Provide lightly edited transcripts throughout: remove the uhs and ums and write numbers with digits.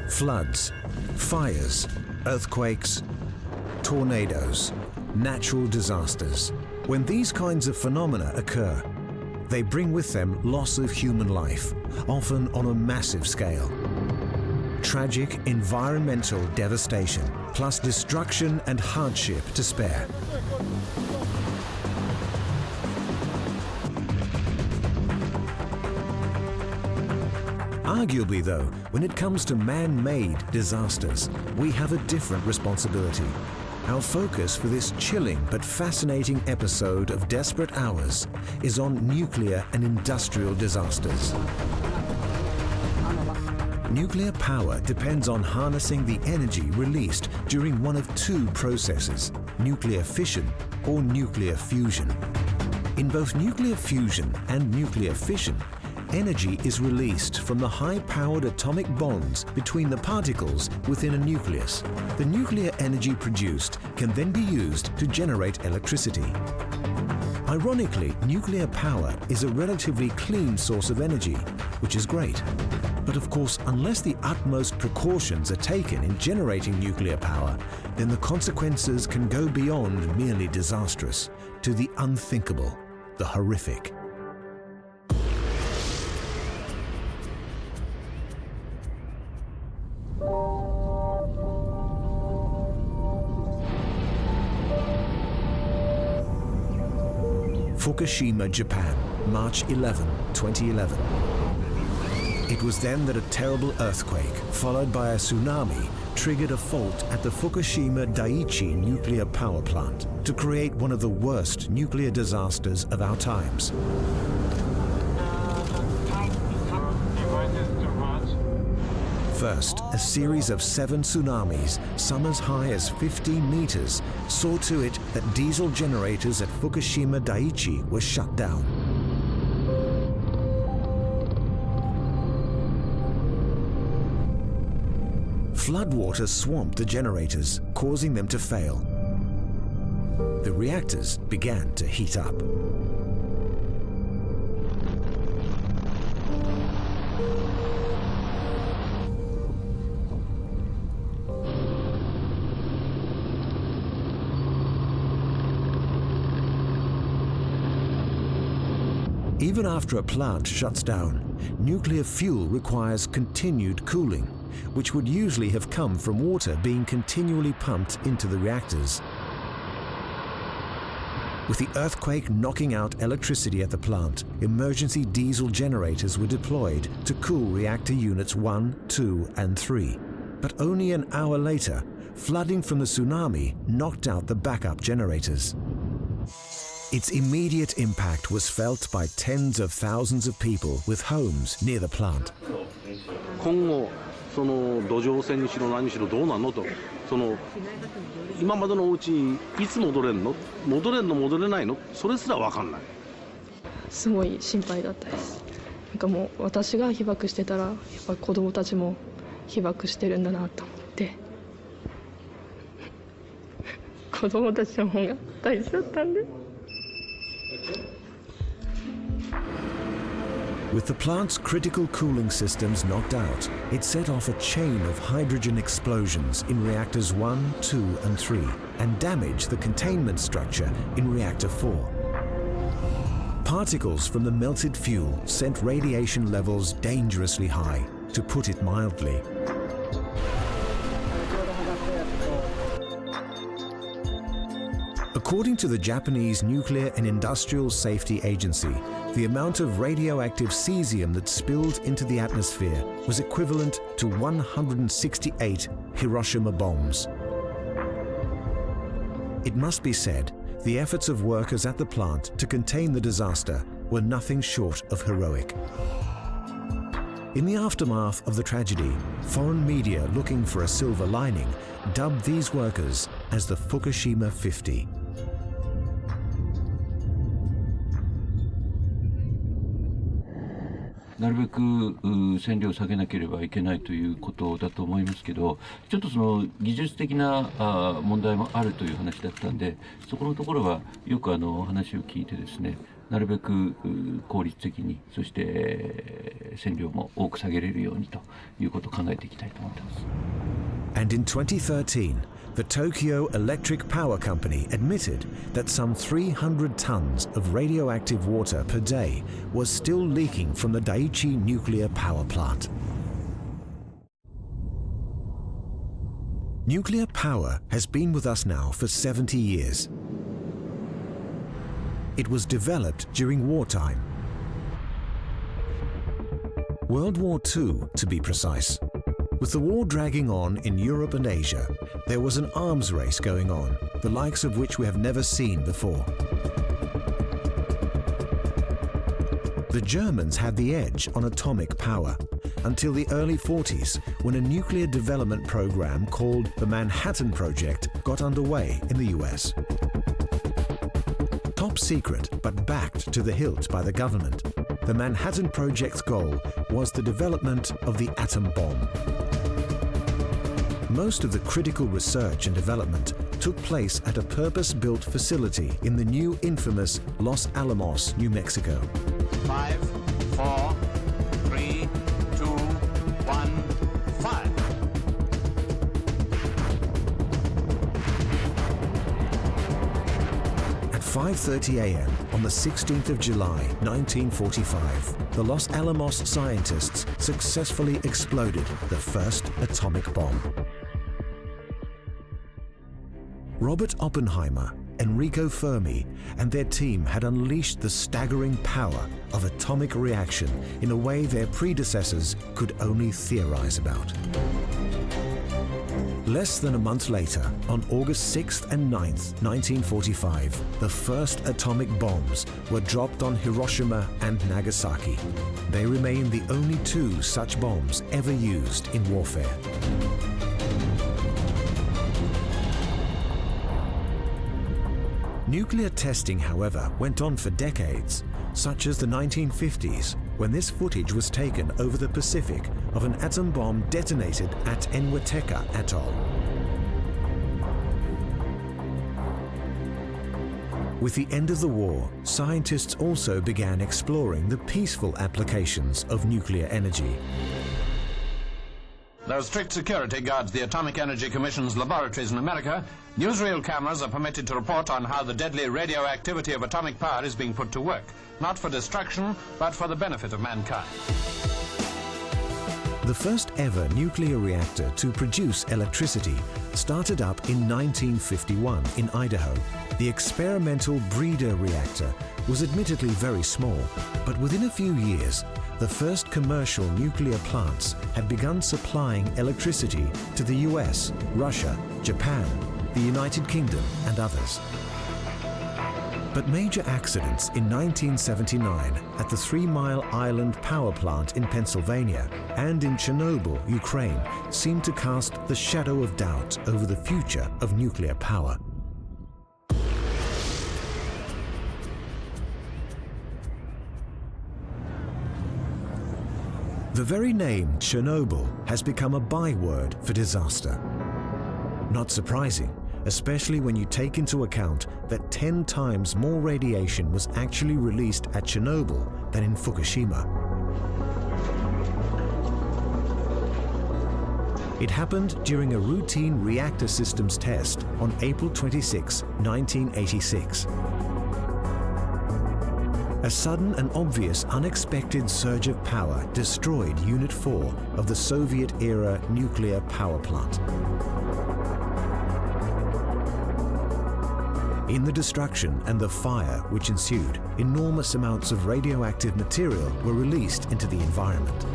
Floods, fires, earthquakes, tornadoes, natural disasters. When these kinds of phenomena occur, they bring with them loss of human life, often on a massive scale. Tragic environmental devastation, plus destruction and hardship to spare. Arguably though, when it comes to man-made disasters, we have a different responsibility. Our focus for this chilling but fascinating episode of Desperate Hours is on nuclear and industrial disasters. Nuclear power depends on harnessing the energy released during one of two processes, nuclear fission or nuclear fusion. In both nuclear fusion and nuclear fission, energy is released from the high-powered atomic bonds between the particles within a nucleus. The nuclear energy produced can then be used to generate electricity. Ironically, nuclear power is a relatively clean source of energy, which is great. But of course, unless the utmost precautions are taken in generating nuclear power, then the consequences can go beyond merely disastrous to the unthinkable, the horrific. Fukushima, Japan, March 11, 2011. It was then that a terrible earthquake, followed by a tsunami, triggered a fault at the Fukushima Daiichi nuclear power plant to create one of the worst nuclear disasters of our times. First, a series of 7 tsunamis, some as high as 15 meters, saw to it that diesel generators at Fukushima Daiichi were shut down. Floodwater swamped the generators, causing them to fail. The reactors began to heat up. Even after a plant shuts down, nuclear fuel requires continued cooling, which would usually have come from water being continually pumped into the reactors. With the earthquake knocking out electricity at the plant, emergency diesel generators were deployed to cool reactor units 1, 2, and 3. But only an hour later, flooding from the tsunami knocked out the backup generators. Its immediate impact was felt by tens of thousands of people with homes near the plant. 今後その土壌汚染にしろ何しろどうなのと、今までのお家いつ戻れんの、戻れんの戻れないの、それすら分かんない。すごい心配だったです。なんかもう私が被爆してたらやっぱり子供たちも被爆してるんだなと思って、子供たちの方が大事だったんで。With the plant's critical cooling systems knocked out, it set off a chain of hydrogen explosions in reactors 1, 2, and 3 and damaged the containment structure in reactor 4. Particles from the melted fuel sent radiation levels dangerously high, to put it mildly. According to the Japanese Nuclear and Industrial Safety Agency, the amount of radioactive cesium that spilled into the atmosphere was equivalent to 168 Hiroshima bombs. It must be said, the efforts of workers at the plant to contain the disaster were nothing short of heroic. In the aftermath of the tragedy, foreign media looking for a silver lining dubbed these workers as the Fukushima 50. なるべく線量を下げなければいけないということだと思いますけど、ちょっとその技術的な問題もあるという話だったんで、そこのところはよく話を聞いてですね、なるべく効率的に、そして線量も多く下げれるようにということを考えていきたいと思っています。 And in 2013, the Tokyo Electric Power Company admitted that some 300 tons of radioactive water per day was still leaking from the Daiichi nuclear power plant. Nuclear power has been with us now for 70 years. It was developed during wartime. World War II, to be precise. With the war dragging on in Europe and Asia, there was an arms race going on, the likes of which we have never seen before. The Germans had the edge on atomic power until the early 40s, when a nuclear development program called the Manhattan Project got underway in the US. Top secret, but backed to the hilt by the government, the Manhattan Project's goal was the development of the atom bomb. Most of the critical research and development took place at a purpose-built facility in the new infamous Los Alamos, New Mexico. 5, 4, 3, 2, 1, fire. At 5:30 a.m. on the 16th of July, 1945, the Los Alamos scientists successfully exploded the first atomic bomb. Robert Oppenheimer, Enrico Fermi, and their team had unleashed the staggering power of atomic reaction in a way their predecessors could only theorize about. Less than a month later, on August 6th and 9th, 1945, the first atomic bombs were dropped on Hiroshima and Nagasaki. They remain the only two such bombs ever used in warfare. Nuclear testing, however, went on for decades, such as the 1950s, when this footage was taken over the Pacific of an atom bomb detonated at Enweteka Atoll. With the end of the war, scientists also began exploring the peaceful applications of nuclear energy. Though strict security guards the Atomic Energy Commission's laboratories in America, newsreel cameras are permitted to report on how the deadly radioactivity of atomic power is being put to work, not for destruction, but for the benefit of mankind. The first ever nuclear reactor to produce electricity started up in 1951 in Idaho. The experimental breeder reactor was admittedly very small, but within a few years, the first commercial nuclear plants had begun supplying electricity to the US, Russia, Japan, the United Kingdom, and others. But major accidents in 1979 at the 3 Mile Island power plant in Pennsylvania and in Chernobyl, Ukraine, seemed to cast the shadow of doubt over the future of nuclear power. The very name Chernobyl has become a byword for disaster. Not surprising, especially when you take into account that 10 times more radiation was actually released at Chernobyl than in Fukushima. It happened during a routine reactor systems test on April 26, 1986. A sudden and obvious unexpected surge of power destroyed Unit 4 of the Soviet-era nuclear power plant. In the destruction and the fire which ensued, enormous amounts of radioactive material were released into the environment.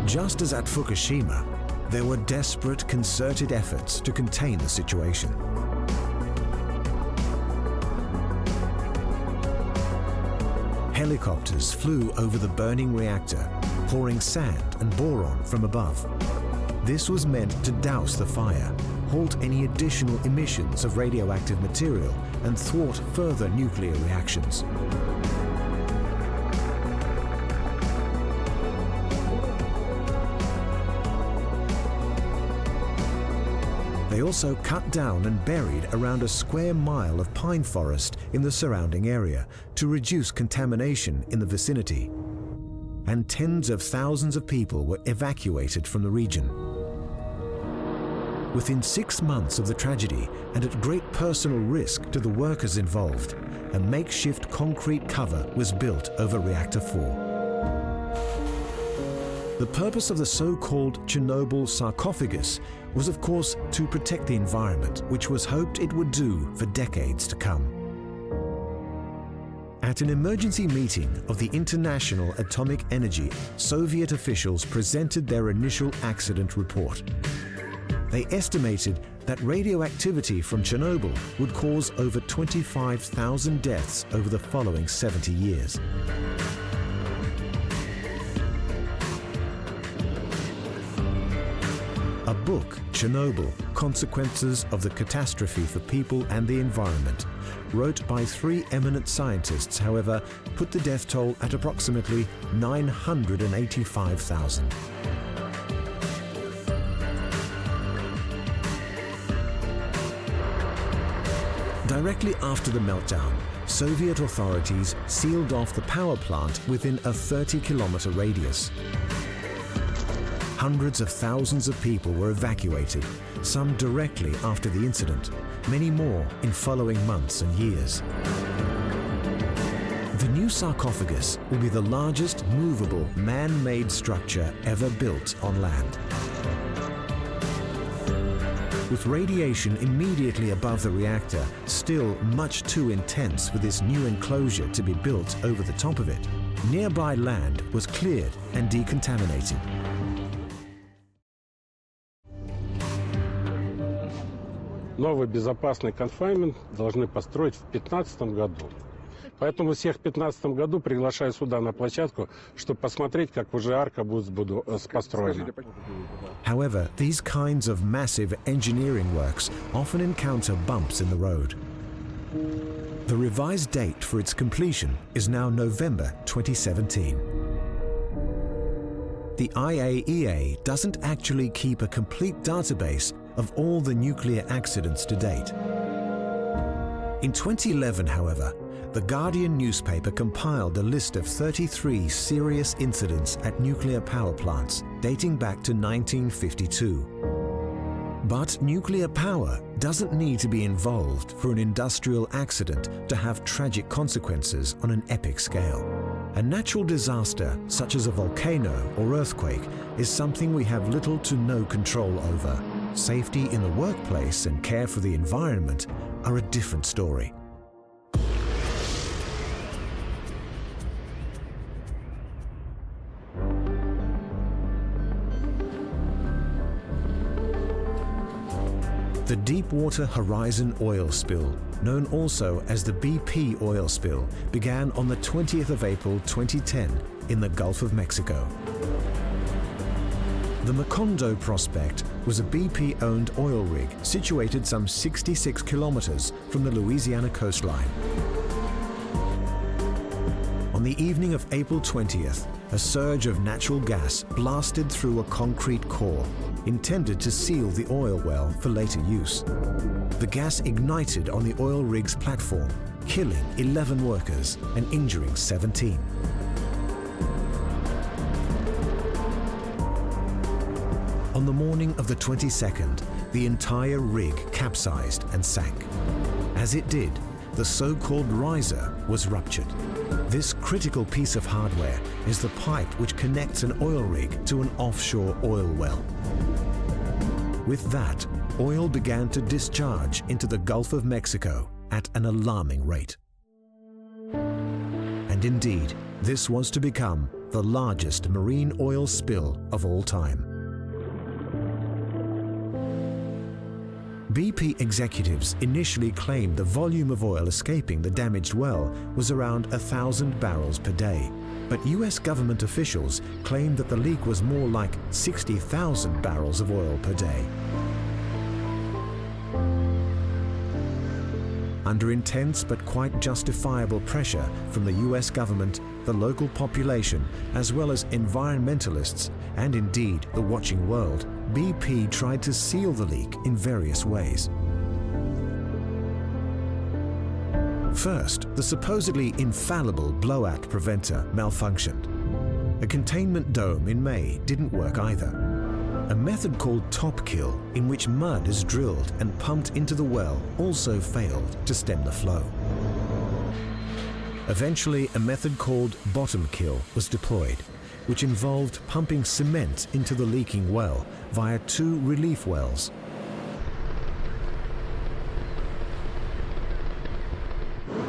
Just as at Fukushima, there were desperate, concerted efforts to contain the situation. Helicopters flew over the burning reactor, pouring sand and boron from above. This was meant to douse the fire, halt any additional emissions of radioactive material, and thwart further nuclear reactions. They also cut down and buried around a square mile of pine forest in the surrounding area to reduce contamination in the vicinity. And tens of thousands of people were evacuated from the region. Within 6 months of the tragedy, and at great personal risk to the workers involved, a makeshift concrete cover was built over Reactor 4. The purpose of the so-called Chernobyl sarcophagus was, of course, to protect the environment, which was hoped it would do for decades to come. At an emergency meeting of the International Atomic Energy, Soviet officials presented their initial accident report. They estimated that radioactivity from Chernobyl would cause over 25,000 deaths over the following 70 years. A book, Chernobyl, Consequences of the Catastrophe for People and the Environment, wrote by 3 eminent scientists, however, put the death toll at approximately 985,000. Directly after the meltdown, Soviet authorities sealed off the power plant within a 30-kilometer radius. Hundreds of thousands of people were evacuated, some directly after the incident, many more in following months and years. The new sarcophagus will be the largest movable man-made structure ever built on land. With radiation immediately above the reactor still much too intense for this new enclosure to be built over the top of it, nearby land was cleared and decontaminated. Новый безопасный конфайнмент должны построить в 2015 году. Поэтому всех в 2015 году приглашаю сюда на площадку, чтобы посмотреть, как уже арка будет построена. However, these kinds of massive engineering works often encounter bumps in the road. The revised date for its completion is now November 2017. The IAEA doesn't actually keep a complete database of all the nuclear accidents to date. In 2011, however, The Guardian newspaper compiled a list of 33 serious incidents at nuclear power plants dating back to 1952. But nuclear power doesn't need to be involved for an industrial accident to have tragic consequences on an epic scale. A natural disaster, such as a volcano or earthquake, is something we have little to no control over. Safety in the workplace and care for the environment are a different story. The Deepwater Horizon oil spill, known also as the BP oil spill, began on the 20th of April 2010 in the Gulf of Mexico. The Macondo prospect was a BP-owned oil rig situated some 66 kilometers from the Louisiana coastline. On the evening of April 20th, a surge of natural gas blasted through a concrete core, intended to seal the oil well for later use. The gas ignited on the oil rig's platform, killing 11 workers and injuring 17. On the morning of the 22nd, the entire rig capsized and sank. As it did, the the so-called riser was ruptured. This critical piece of hardware is the pipe which connects an oil rig to an offshore oil well. With that, oil began to discharge into the Gulf of Mexico at an alarming rate. And indeed, this was to become the largest marine oil spill of all time. BP executives initially claimed the volume of oil escaping the damaged well was around 1,000 barrels per day. But US government officials claimed that the leak was more like 60,000 barrels of oil per day. Under intense but quite justifiable pressure from the US government, the local population, as well as environmentalists, and indeed the watching world, BP tried to seal the leak in various ways. First, the supposedly infallible blowout preventer malfunctioned. A containment dome in May didn't work either. A method called top kill, in which mud is drilled and pumped into the well, also failed to stem the flow. Eventually, a method called bottom kill was deployed, which involved pumping cement into the leaking well via 2 relief wells.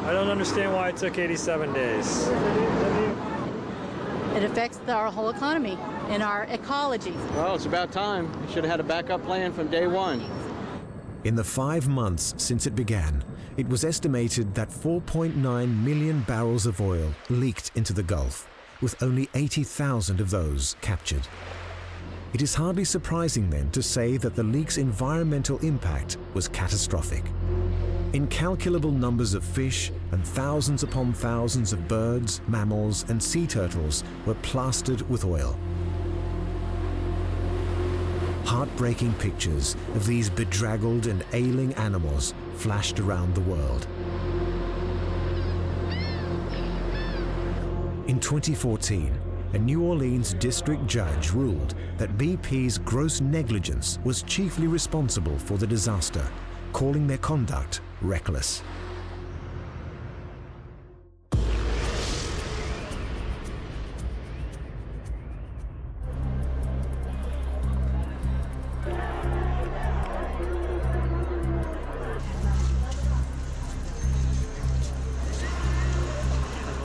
I don't understand why it took 87 days. It affects our whole economy and our ecology. Well, it's about time. We should have had a backup plan from day one. In the 5 months since it began, it was estimated that 4.9 million barrels of oil leaked into the Gulf, with only 80,000 of those captured. It is hardly surprising then to say that the leak's environmental impact was catastrophic. Incalculable numbers of fish and thousands upon thousands of birds, mammals, and sea turtles were plastered with oil. Heartbreaking pictures of these bedraggled and ailing animals flashed around the world. In 2014, a New Orleans district judge ruled that BP's gross negligence was chiefly responsible for the disaster, calling their conduct reckless.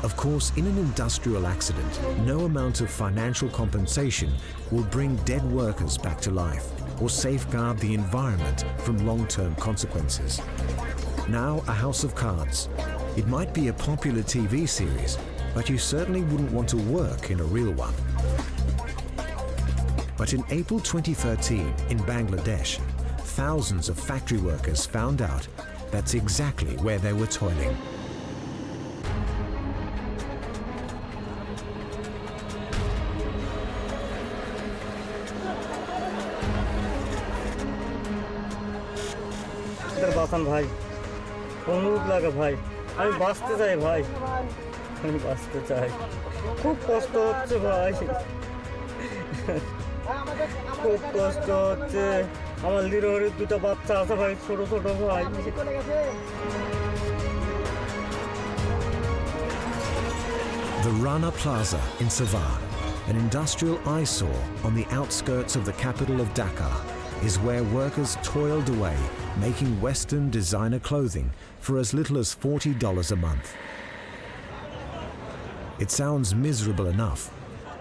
Of course, in an industrial accident, no amount of financial compensation will bring dead workers back to life or safeguard the environment from long-term consequences. Now, a house of cards. It might be a popular TV series, but you certainly wouldn't want to work in a real one. But in April 2013, in Bangladesh, thousands of factory workers found out that's exactly where they were toiling. বাঁচান ভাই, অনুরোধ লাগে ভাই, আমি বাঁচতে চাই ভাই, আমি বাঁচতে চাই, খুব কষ্ট হচ্ছে ভাই, খুব কষ্ট হচ্ছে, আমার লিরোহরের 2টা বাচ্চা আছে ভাই, ছোট ছোট ভাই। The Rana Plaza in Sabah, an industrial eyesore on the outskirts of the capital of Dhaka, is where workers toiled away, making Western designer clothing for as little as $40 a month. It sounds miserable enough,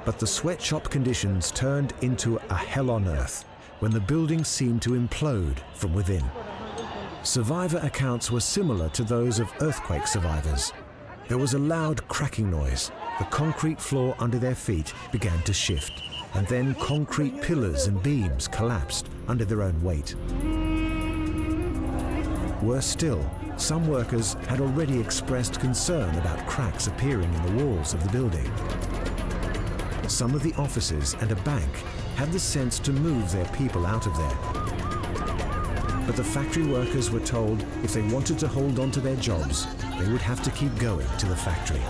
but the sweatshop conditions turned into a hell on earth when the building seemed to implode from within. Survivor accounts were similar to those of earthquake survivors. There was a loud cracking noise. The concrete floor under their feet began to shift, and then concrete pillars and beams collapsed under their own weight. Worse still, some workers had already expressed concern about cracks appearing in the walls of the building. Some of the offices and a bank had the sense to move their people out of there. But the factory workers were told if they wanted to hold on to their jobs, they would have to keep going to the factory.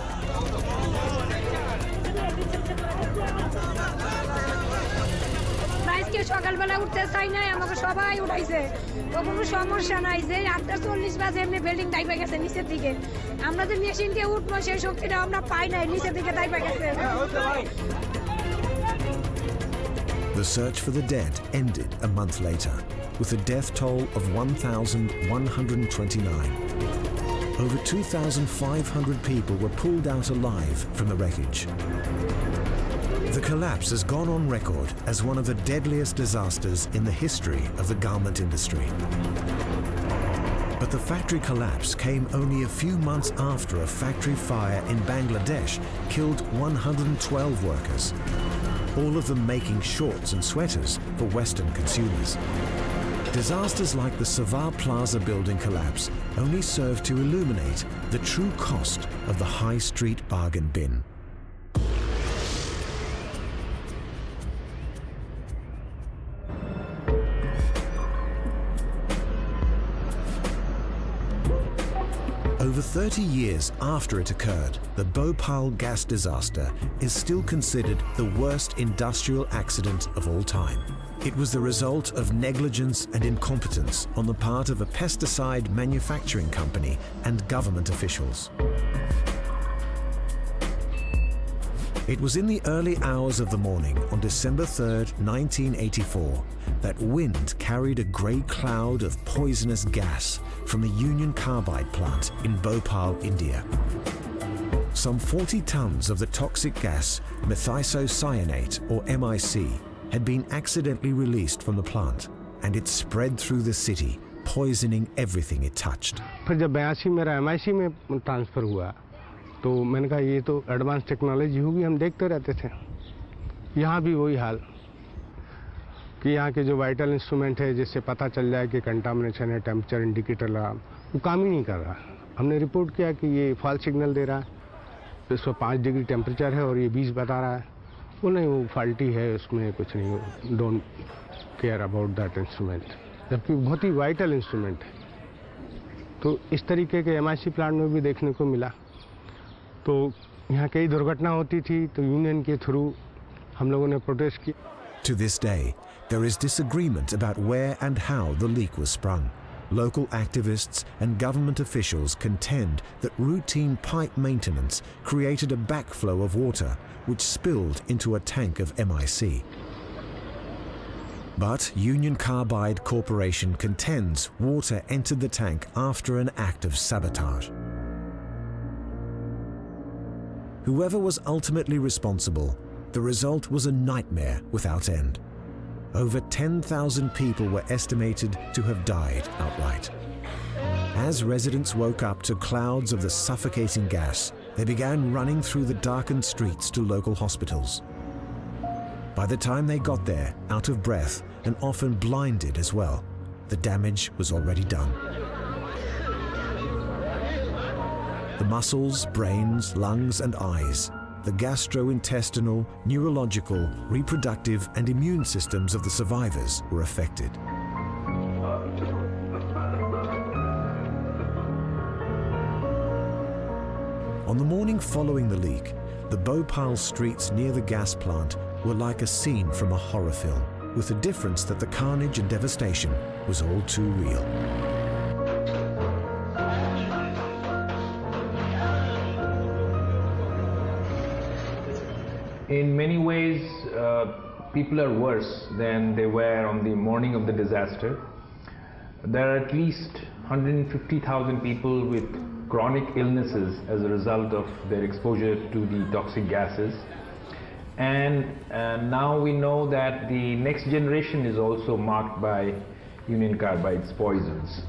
আজকে সকালবেলা উঠতে চাই নাই, আমাকে সবাই উঠাইছে, কোনো সমস্যা নাই। যে 8:40 বাজে এমনি বিল্ডিং দাইবা গেছে নিচের দিকে, আমরা যে মেশিন দিয়ে উঠবো সেই শক্তিটা আমরা পাই নাই, নিচের দিকে দাইবা গেছে। The search for the dead ended a month later, with a death toll of 1,129. Over 2,500 people were pulled out alive from the wreckage. The collapse has gone on record as one of the deadliest disasters in the history of the garment industry. But the factory collapse came only a few months after a factory fire in Bangladesh killed 112 workers, all of them making shorts and sweaters for Western consumers. Disasters like the Rana Plaza building collapse only serve to illuminate the true cost of the high street bargain bin. Over 30 years after it occurred, the Bhopal gas disaster is still considered the worst industrial accident of all time. It was the result of negligence and incompetence on the part of a pesticide manufacturing company and government officials. It was in the early hours of the morning on December 3rd, 1984, that wind carried a grey cloud of poisonous gas from the Union Carbide plant in Bhopal, India. Some 40 tons of the toxic gas, methysocyanate or MIC, had been accidentally released from the plant, and it spread through the city, poisoning everything it touched. फिर जब 82 मेरा MIC में transfer हुआ तो मैंने कहा ये तो एडवांस टेक्नोलॉजी होगी, हम देखते रहते थे। यहाँ भी वही हाल कि यहाँ के जो वाइटल इंस्ट्रूमेंट है जिससे पता चल जाए कि कंटामिनेशन है, टेम्परेचर इंडिकेटर लगा, वो काम ही नहीं कर रहा। हमने रिपोर्ट किया कि ये फॉल्स सिग्नल दे रहा है, 105 डिग्री टेम्परेचर है और ये 20 बता रहा है। वो नहीं, वो फॉल्टी है, उसमें कुछ नहीं, don't care about that instrument, जबकि बहुत ही वाइटल इंस्ट्रूमेंट है। तो इस तरीके के MIC प्लांट में भी देखने को मिला। तो यहाँ कई दुर्घटना होती थी, तो यूनियन के थ्रू हम लोगों ने प्रोटेस्ट किया। To this day, there is disagreement about where and how the leak was sprung. Local activists and government officials contend that routine pipe maintenance created a backflow of water which spilled into a tank of MIC. But Union Carbide Corporation contends water entered the tank after an act of sabotage. Whoever was ultimately responsible, the result was a nightmare without end. Over 10,000 people were estimated to have died outright. As residents woke up to clouds of the suffocating gas, they began running through the darkened streets to local hospitals. By the time they got there, out of breath and often blinded as well, the damage was already done. The muscles, brains, lungs and eyes, the gastrointestinal, neurological, reproductive and immune systems of the survivors were affected. On the morning following the leak, the Bhopal streets near the gas plant were like a scene from a horror film, with the difference that the carnage and devastation was all too real. In many ways, people are worse than they were on the morning of the disaster. There are at least 150,000 people with chronic illnesses as a result of their exposure to the toxic gases. And now we know that the next generation is also marked by Union Carbide's poisons.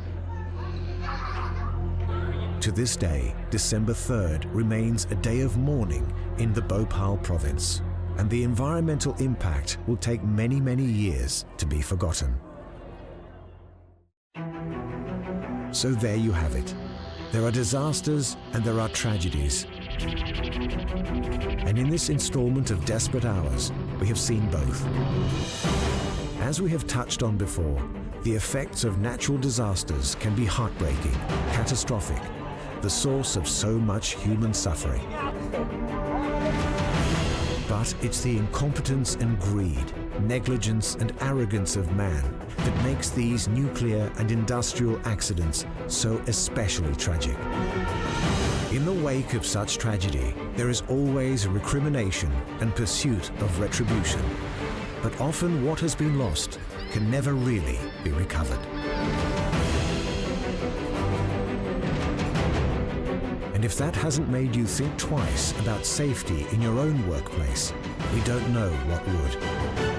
To this day, December 3rd remains a day of mourning in the Bhopal province, and the environmental impact will take many, many years to be forgotten. So there you have it. There are disasters and there are tragedies. And in this installment of Desperate Hours, we have seen both. As we have touched on before, the effects of natural disasters can be heartbreaking, catastrophic, the source of so much human suffering. But it's the incompetence and greed, negligence and arrogance of man that makes these nuclear and industrial accidents so especially tragic. In the wake of such tragedy, there is always recrimination and pursuit of retribution. But often what has been lost can never really be recovered. And if that hasn't made you think twice about safety in your own workplace, we don't know what would.